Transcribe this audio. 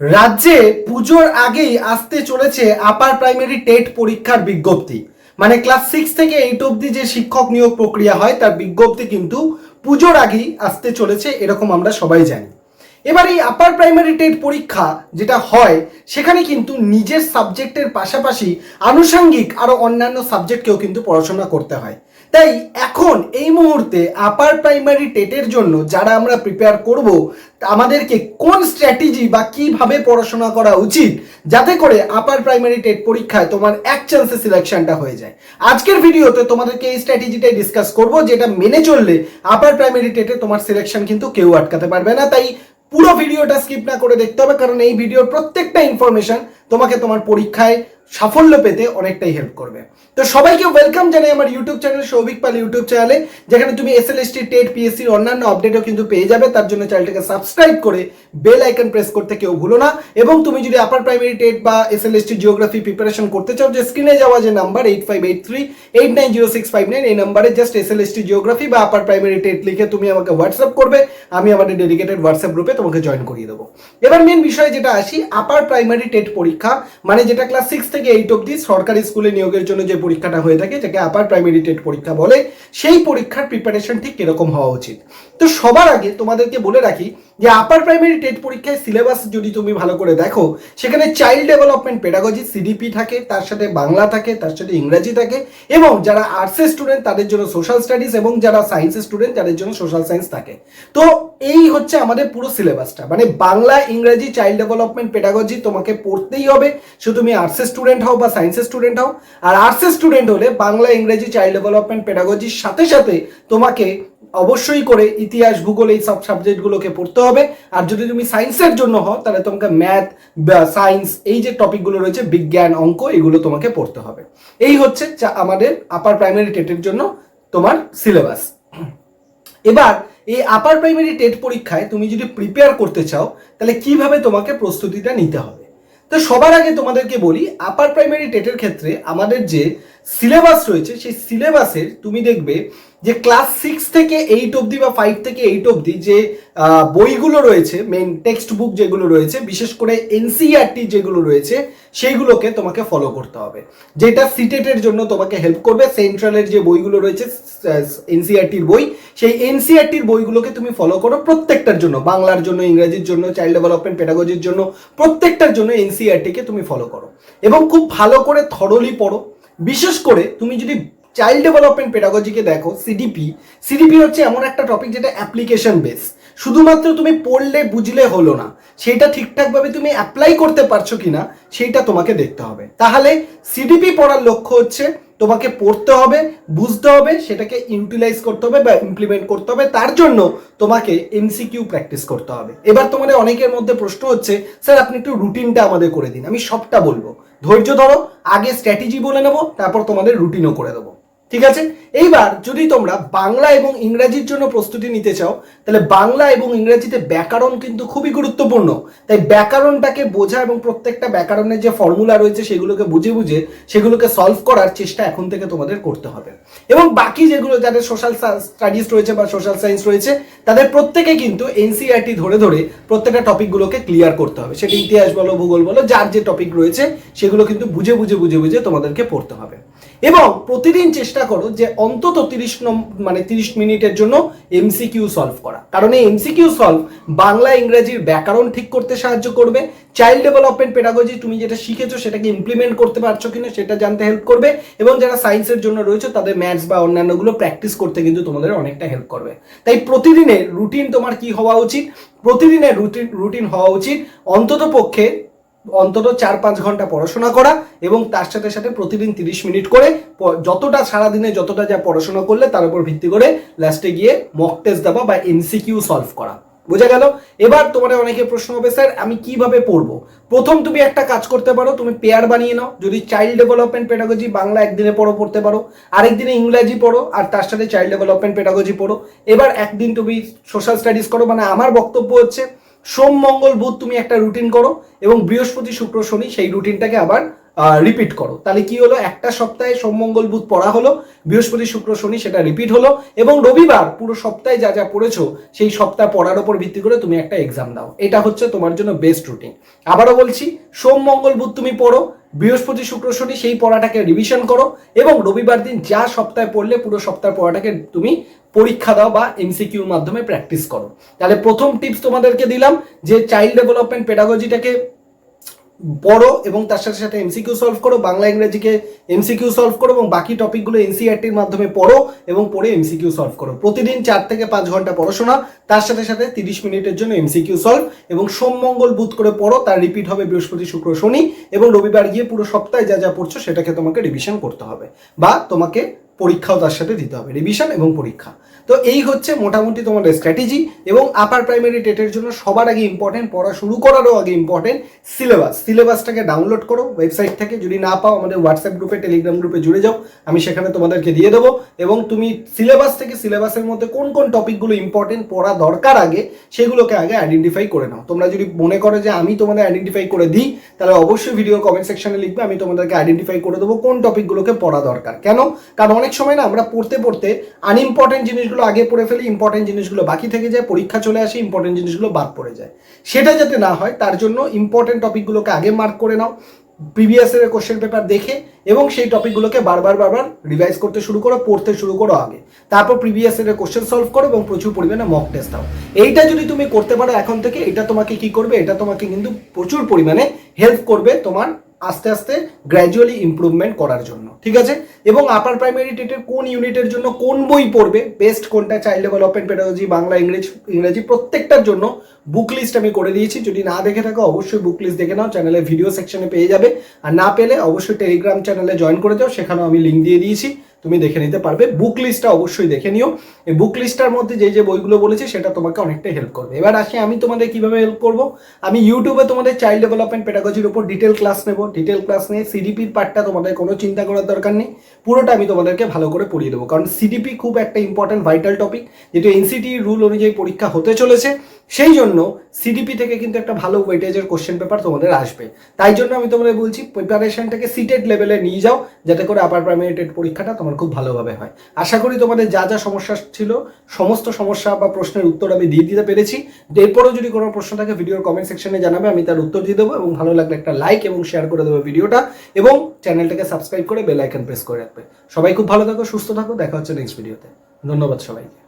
রাজ্যে পুজোর আগেই আসতে চলেছে আপার প্রাইমারি টেট পরীক্ষার বিজ্ঞপ্তি। মানে ক্লাস 6 থেকে 8 অবধি যে শিক্ষক নিয়োগ প্রক্রিয়া হয় তার বিজ্ঞপ্তি কিন্তু পুজোর আগেই আসতে চলেছে, এরকম আমরা সবাই জানি। এবার এই আপার প্রাইমারি টেট পরীক্ষা যেটা হয় সেখানে কিন্তু নিজের সাবজেক্টের পাশাপাশি আনুষঙ্গিক আরো অন্যান্য সাবজেক্টকেও কিন্তু পড়াশোনা করতে হয়। তাই এখন এই মুহূর্তে আপার প্রাইমারি টেটের জন্য যারা আমরা প্রিপেয়ার করব, আমাদেরকে কোন স্ট্র্যাটেজি বা কিভাবে পড়াশোনা করা উচিত যাতে করে আপার প্রাইমারি টেট পরীক্ষায় তোমার এক চান্সে সিলেকশনটা হয়ে যায়, আজকের ভিডিওতে তোমাদেরকে এই স্ট্র্যাটেজিটাই ডিসকাস করব, যেটা মেনে চললে আপার প্রাইমারি টেটে তোমার সিলেকশন কিন্তু কেউ আটকাতে পারবে না। তাই পুরো ভিডিওটা স্কিপ না করে দেখতে হবে, কারণ এই ভিডিওর প্রত্যেকটা ইনফরমেশন তোমাকে তোমার পরীক্ষায় সাফল্য পেতে অনেকটাই হেল্প করবে। তো সবাইকে ওয়েলকাম জানাই আমার ইউটিউব চ্যানেল সৌভিক পাল ইউটিউব চ্যানেলে, যেখানে তুমি এসএলএসটি টেট পিএসসির অন্যান্য আপডেটও কিন্তু পেয়ে যাবে। তার জন্য চ্যানেলটাকে সাবস্ক্রাইব করে বেল আইকন প্রেস করতে কেউ ভুলো না। এবং তুমি যদি আপার প্রাইমারি টেট বা এসএলএসটি জিওগ্রাফি প্রিপারেশন করতে চাও, যে স্ক্রিনে যাওয়া যে নাম্বার 8583890659 এই নাম্বারে জাস্ট এসএলএসটি জিওগ্রাফি বা আপার প্রাইমারি টেট লিখে তুমি আমাকে হোয়াটসঅ্যাপ করবে, আমি আমাদের ডেডিকেটেড হোয়াটসঅ্যাপ গ্রুপে তোমাকে জয়েন করিয়ে দেবো। এবার মেন বিষয়ে যেটা আসি, আপার প্রাইমারি টেট পরীক্ষা মানে যেটা ক্লাস 6 থেকে 8 অবধি সরকারি স্কুলে নিয়োগের জন্য যে পরীক্ষাটা হয়ে থাকে, যাকে আপার প্রাইমারি টেট পরীক্ষা বলে, সেই পরীক্ষার প্রিপারেশন ঠিক কিরকম হওয়া উচিত। তো সবার আগে তোমাদেরকে বলে রাখি যে আপার প্রাইমারি টেট পরীক্ষায় সিলেবাস যদি তুমি ভালো করে দেখো, সেখানে চাইল্ড ডেভেলপমেন্ট পেডাগজি সিডিপি থাকে, তার সাথে বাংলা থাকে, তার সাথে ইংরাজি থাকে, এবং যারা আর্টসের স্টুডেন্ট তাদের জন্য সোশ্যাল স্টাডিজ, এবং যারা সায়েন্সের স্টুডেন্ট তাদের জন্য সোশ্যাল সায়েন্স থাকে। তো এই হচ্ছে আমাদের পুরো সিলেবাসটা, মানে বাংলা, ইংরেজি, চাইল্ড ডেভেলপমেন্ট পেডাগজি তোমাকে পড়তেই হবে, সে তুমি আর্টসের স্টুডেন্ট হও বা সায়েন্সের স্টুডেন্ট হও। আর আর্টসের স্টুডেন্ট হলে বাংলা, ইংরেজি, চাইল্ড ডেভেলপমেন্ট পেডাগজির সাথে সাথে তোমাকে অবশ্যই করে ইতিহাস, ভূগোল এই সব সাবজেক্টগুলোকে পড়তে হবে। আর যদি তুমি সায়েন্সের জন্য হও তাহলে তোমাকে ম্যাথ বা সায়েন্স, এই যে টপিকগুলো রয়েছে, বিজ্ঞান, অঙ্ক, এগুলো তোমাকে পড়তে হবে। এই হচ্ছে আমাদের আপার প্রাইমারি টেটের জন্য তোমার সিলেবাস। এবার এই আপার প্রাইমারি টেট পরীক্ষায় তুমি যদি প্রিপেয়ার করতে চাও তাহলে কিভাবে তোমাকে প্রস্তুতিটা নিতে হবে। তো সবার আগে তোমাদেরকে বলি, আপার প্রাইমারি টেটের ক্ষেত্রে আমাদের যে সিলেবাস রয়েছে সেই সিলেবাসের তুমি দেখবে যে ক্লাস 6 থেকে 8 অবধি বা 5 থেকে 8 অবধি যে বইগুলো রয়েছে, মেন টেক্সট বুক যেগুলো রয়েছে, বিশেষ করে এনসিইআরটি যেগুলো রয়েছে, সেইগুলোকে তোমাকে ফলো করতে হবে, যেটা সিটেটের জন্য তোমাকে হেল্প করবে। সেন্ট্রালের যে বইগুলো রয়েছে এনসিইআরটির বই, সেই এনসিইআরটির বইগুলোকে তুমি ফলো করো প্রত্যেকটার জন্য, বাংলার জন্য, ইংরেজির জন্য, চাইল্ড ডেভেলপমেন্ট পেডাগজির জন্য, প্রত্যেকটার জন্য এনসিইআরটিকে তুমি ফলো করো এবং খুব ভালো করে থরলি পড়ো। বিশেষ করে তুমি যদি চাইল্ড ডেভেলপমেন্ট পেডাগজিকে দেখো, সিডিপি হচ্ছে এমন একটা টপিক যেটা অ্যাপ্লিকেশন বেস। শুধুমাত্র তুমি পড়লে বুঝলে হলো না, সেটা ঠিকঠাকভাবে তুমি অ্যাপ্লাই করতে পারছো কিনা সেইটা তোমাকে দেখতে হবে। তাহলে সিডিপি পড়ার লক্ষ্য হচ্ছে তোমাকে পড়তে হবে, বুঝতে হবে, সেটাকে ইউটিলাইজ করতে হবে বা ইমপ্লিমেন্ট করতে হবে। তার জন্য তোমাকে এমসিকিউ প্র্যাকটিস করতে হবে। এবার তোমাদের অনেকের মধ্যে প্রশ্ন হচ্ছে, স্যার আপনি একটু রুটিনটা আমাদের করে দিন। আমি সবটা বলবো, ধৈর্য ধরো, আগে স্ট্র্যাটেজি বলে নেবো, তারপর তোমাদের রুটিনও করে দেবো, ঠিক আছে? এইবার যদি তোমরা বাংলা এবং ইংরেজির জন্য প্রস্তুতি নিতে চাও, তাহলে বাংলা এবং ইংরেজিতে ব্যাকরণ কিন্তু খুবই গুরুত্বপূর্ণ। তাই ব্যাকরণটাকে বোঝা এবং প্রত্যেকটা ব্যাকরণের যে ফর্মুলা রয়েছে সেগুলোকে বুঝে বুঝে সেগুলোকে সলভ করার চেষ্টা এখন থেকে তোমাদের করতে হবে। এবং বাকি যেগুলো যাদের সোশ্যাল স্টাডিজ রয়েছে বা সোশ্যাল সায়েন্স রয়েছে, তাদের প্রত্যেকে কিন্তু এনসিইআরটি ধরে ধরে প্রত্যেকটা টপিকগুলোকে ক্লিয়ার করতে হবে। সেটা ইতিহাস বলো, ভূগোল বলো, যার যে টপিক রয়েছে সেগুলো কিন্তু বুঝে বুঝে বুঝে বুঝে তোমাদেরকে পড়তে হবে। এবং প্রতিদিন চেষ্টা করো যে অন্তত 30 মিনিটের জন্য এমসিকিউ সলভ করা, কারণ এই এমসিকিউ সলভ বাংলা, ইংরেজির ব্যাকরণ ঠিক করতে সাহায্য করবে। চাইল্ড ডেভেলপমেন্ট পেডাগজি তুমি যেটা শিখেছো সেটাকে ইমপ্লিমেন্ট করতে পারছো কিনা সেটা জানতে হেল্প করবে। এবং যারা সায়েন্সের জন্য রয়েছে তাদের ম্যাথস বা অন্যান্যগুলো প্র্যাকটিস করতে কিন্তু তোমাদের অনেকটা হেল্প করবে। তাই প্রতিদিনের রুটিন তোমার কি হওয়া উচিত? প্রতিদিনের রুটিন হওয়া উচিত অন্তত 4-5 ঘন্টা পড়াশোনা করা, এবং তার সাথে সাথে প্রতিদিন 30 মিনিট করে যতটা সারাদিনে যতটা যা পড়াশোনা করলে তার উপর ভিত্তি করে লাস্টে গিয়ে মক টেস্ট দেওয়া বা এমসিকিউ সলভ করা। বোঝা গেল? এবার তোমাদের অনেকে প্রশ্ন হবে, স্যার আমি কিভাবে পড়বো? প্রথম তুমি একটা কাজ করতে পারো, তুমি পেয়ার বানিয়ে নাও। যদি চাইল্ড ডেভেলপমেন্ট পেডাগজি বাংলা একদিনে পড়তে পারো, আরেকদিনে ইংরেজি পড়ো, আর তার সাথে চাইল্ড ডেভেলপমেন্ট পেডাগজি পড়ো। এবার একদিন তুমি সোশ্যাল স্টাডিজ করো। মানে আমার বক্তব্য হচ্ছে সোম, মঙ্গল, বুধ তুমি একটা রুটিন করো, এবং বৃহস্পতি, শুক্র, শনি সেই রুটিনটাকে আবার রিপিট করো, তাহলে কি হলো, একটা সপ্তাহে সোম মঙ্গল বুধ পড়া হলো, বৃহস্পতি শুক্র শনি সেটা রিপিট হলো, এবং রবিবার পুরো সপ্তাহে যা যা পড়েছো সেই সপ্তাহ পড়ার উপর ভিত্তি করে তুমি একটা এক্সাম দাও। এটা হচ্ছে তোমার জন্য বেস্ট রুটিন। আবারও বলছি, সোম মঙ্গল বুধ তুমি পড়ো, বৃহস্পতি শুক্র শনি সেই পড়াটাকে রিভিশন করো, এবং রবিবার দিন যা সপ্তাহে পড়লে পুরো সপ্তাহ পড়াটাকে তুমি পরীক্ষা দাও বা এমসিকিউর মাধ্যমে প্র্যাকটিস করো। তাহলে প্রথম টিপস তোমাদেরকে দিলাম যে চাইল্ড ডেভেলপমেন্ট পেডাগজিটাকে পড়ো এবং তার সাথে সাথে এমসিকিউ সলভ করো, বাংলা ইংরেজিকে এমসিকিউ সলভ করো, এবং বাকি টপিকগুলো এনসিইআরটির মাধ্যমে পড়ো এবং পড়ে এমসিকিউ সলভ করো। প্রতিদিন 4 থেকে 5 ঘন্টা পড়াশোনা, তার সাথে সাথে 30 মিনিটের জন্য এমসিকিউ সলভ, এবং সোম মঙ্গল বুধ করে পড়ো, তার রিপিট হবে বৃহস্পতি শুক্র শনি, এবং রবিবার গিয়ে পুরো সপ্তাহে যা যা পড়ছো সেটাকে তোমাকে রিভিশন করতে হবে, বা তোমাকে পরীক্ষাও তার সাথে দিতে হবে, রিভিশন এবং পরীক্ষা। তো এই হচ্ছে মোটামুটি তোমাদের স্ট্র্যাটেজি। এবং আপার প্রাইমারি টেটের জন্য সবার আগে ইম্পর্টেন্ট, পড়া শুরু করারও আগে ইম্পর্টেন্ট সিলেবাসটাকে ডাউনলোড করো ওয়েবসাইট থেকে, যদি না পাও আমাদের হোয়াটসঅ্যাপ গ্রুপে টেলিগ্রাম গ্রুপে জুড়ে যাও, আমি সেখানে তোমাদেরকে দিয়ে দেবো। এবং তুমি সিলেবাস থেকে সিলেবাসের মধ্যে কোন কোন টপিকগুলো ইম্পর্টেন্ট পড়া দরকার আগে সেগুলোকে আগে আইডেন্টিফাই করে নাও। তোমরা যদি মনে করো যে আমি তোমাদের আইডেন্টিফাই করে দিই, তাহলে অবশ্যই ভিডিও কমেন্ট সেকশনে লিখবে, আমি তোমাদেরকে আইডেন্টিফাই করে দেবো কোন টপিকগুলোকে পড়া দরকার। কেন? কারণ অনেক সময় না আমরা পড়তে পড়তে আনইম্পর্টেন্ট জিনিসগুলো আগে পড়ে ফেলি, ইম্পর্টেন্ট জিনিসগুলো বাকি থেকে যায়, পরীক্ষা চলে আসে, ইম্পর্টেন্ট জিনিসগুলো বাদ পড়ে যায়। সেটা যাতে না হয় তার জন্য ইম্পর্টেন্ট টপিকগুলোকে আগে মার্ক করে নাও, প্রিভিয়াস এর কোশ্চেন পেপার দেখে, এবং সেই টপিকগুলোকে বারবার রিভাইজ করতে শুরু করো, পড়তে শুরু করো আগে। তারপর প্রিভিয়াস এর কোশ্চেন সলভ করো এবং প্রচুর পরিমাণে মক টেস্ট দাও। এইটা যদি তুমি করতে পারো এখন থেকে, এটা তোমাকে কি করবে, এটা তোমাকে কিন্তু প্রচুর পরিমাণে হেল্প করবে তোমার আস্তে আস্তে গ্র্যাজুয়ালি ইমপ্রুভমেন্ট করার জন্য, ঠিক আছে? এবং আপার প্রাইমারি টেটের কোন ইউনিটের জন্য কোন বই পড়বে, বেস্ট কোনটা, চাইল্ড ডেভেলপমেন্ট পেডাগজি, বাংলা ইংরেজি প্রত্যেকটার জন্য বুক লিস্ট আমি করে দিয়েছি। যদি না দেখে থাকো অবশ্যই বুক লিস্ট দেখে নাও, চ্যানেলে ভিডিও সেকশনে পেয়ে যাবে। আর না পেলে অবশ্যই টেলিগ্রাম চ্যানেলে জয়েন করে যাও, সেখানেও আমি লিঙ্ক দিয়ে দিয়েছি, তুমি দেখে নিতে পারবে। বুক লিস্টটা অবশ্যই দেখে নিও। এই বুক লিস্টটার মধ্যে যে যে বইগুলো বলেছি সেটা তোমাকে অনেকটাই হেল্প করবে। এবার আসি আমি তোমাদের কিভাবে হেল্প করব। আমি ইউটিউবে তোমাদের চাইল্ড ডেভেলপমেন্ট পেডাগজির উপর ডিটেল ক্লাস নেব। ডিটেল ক্লাস নিয়ে সিডিপির পার্টটা তোমাদের কোনো চিন্তা করার দরকার নেই, পুরোটা আমি তোমাদেরকে ভালো করে পড়িয়ে দেবো। কারণ সিডিপি খুব একটা ইম্পর্টেন্ট ভাইটাল টপিক, যেহেতু এনসিটি রুল অনুযায়ী পরীক্ষা হতে চলেছে, সেই জন্য সিডিপি থেকে কিন্তু একটা ভালো ওয়েটেজের কোশ্চেন পেপার তোমাদের আসবে। তাই জন্য আমি তোমাদের বলছি প্রিপারেশনটাকে সিটেড লেভেলে নিয়ে যাও, যাতে করে আপার প্রাইমারি টেট পরীক্ষাটা তোমার খুব ভালোভাবে হয়। আশা করি তোমাদের যা যা সমস্যা ছিল সমস্ত সমস্যা বা প্রশ্নের উত্তর আমি দিয়ে দিতে পেরেছি। এরপরও যদি কোনো প্রশ্ন থাকে ভিডিওর কমেন্ট সেকশনে জানাবে, আমি তার উত্তর দিয়ে দেবো। এবং ভালো লাগলে একটা লাইক এবং শেয়ার করে দেবো ভিডিওটা, এবং চ্যানেলটাকে সাবস্ক্রাইব করে বেল আইকন প্রেস করে রাখবে। সবাই খুব ভালো থাকো, সুস্থ থাকো, দেখা হচ্ছে নেক্সট ভিডিওতে। ধন্যবাদ সবাইকে।